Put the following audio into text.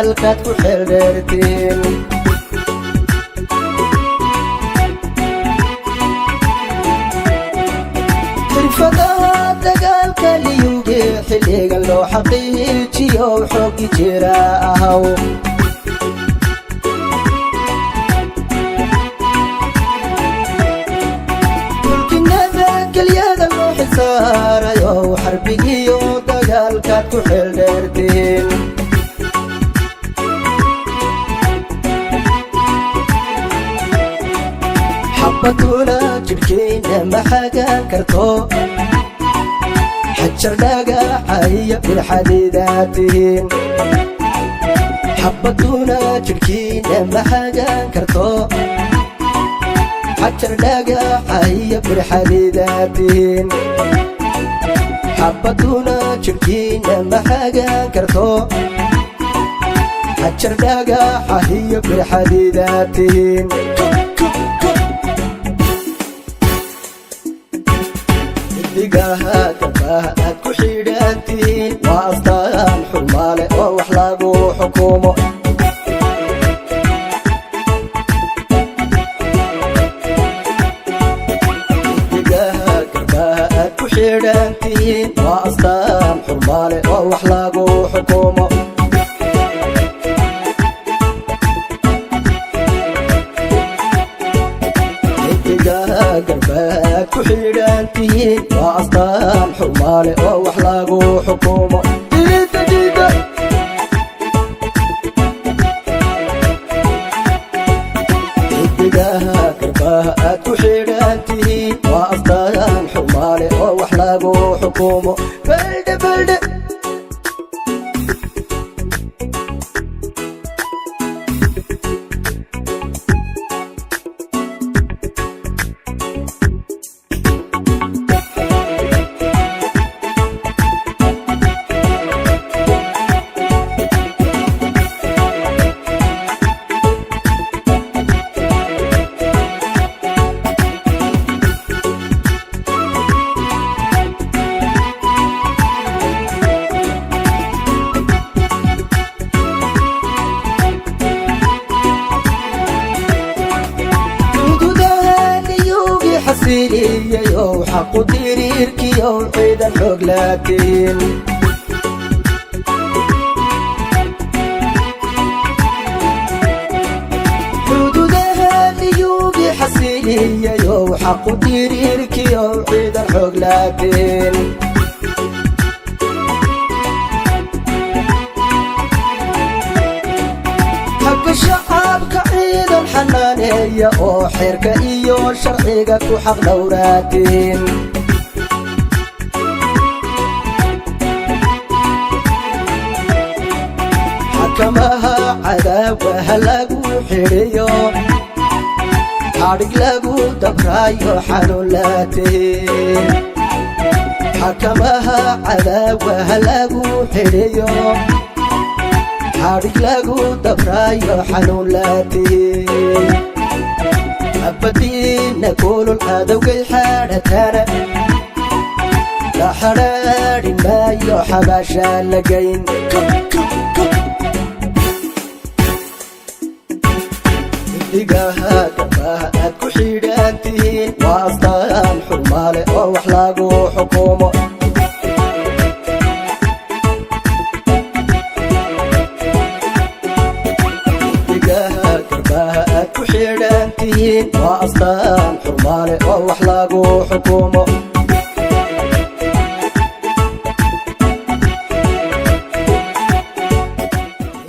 dagaalkaad ku xeeldheertiin xirfadaha dagaalka liyuge xilligan loo xaqiijiyo xoogi jira ahaw mulkinada kelyada loo xisaarayo xarbigiyo dagaalkaad ku xeeldheertiin xabaduna jidhkayna ma xagaan karto xajar dhagaxaya bilxadiidaad tihiin xabaduna jidhkiina ma xagaan karto xajar dhagaxaya bilxadiidaad tihiin xabaduna jidhkiina ma xagaan karto xajar dhagaxaya bilxadiidaad tihiin digaha garbaha aad ku xidhantihiin waa astaan xurmaale oo wax lagu xukumo digaha garbaha aad ku xidhantihiin waa astaan xurmaale oo wax lagu xukumo garbaad ku xidhantihiin waa astaan xurmaale oo wax lagu xukumo xidigaha garbaha aad ku xidhantihiin waa astaan xurmaale oo wax lagu xukumo baldhe baldhe xasiliyayow xaqu diriirkiyow ciidan xoog laatiin xuduudaha liyuugi xasiliyayow xaqu diriirkiyow ciidan xoog laatiin xagga shacabka ciidan xanaaneeya oo xeerka iyo sharciga ku xaq dhowraatiin xakamaha cadaawaha lagu xidhiyo xadhig lagu dabraayo xanuun laatiin xakamaha cadaawaha lagu xidhiyo xadhig lagu dabraayo xanuun laatiin abadiina kulul cadowgay xadhatana la xadhaadhin maayo xabaashaa la gayn digaha garbaha aad ku xidhantihiin waa astaan xurmaale oo wax lagu xukumo waa astaan xurmaale oo wax lagu xukumo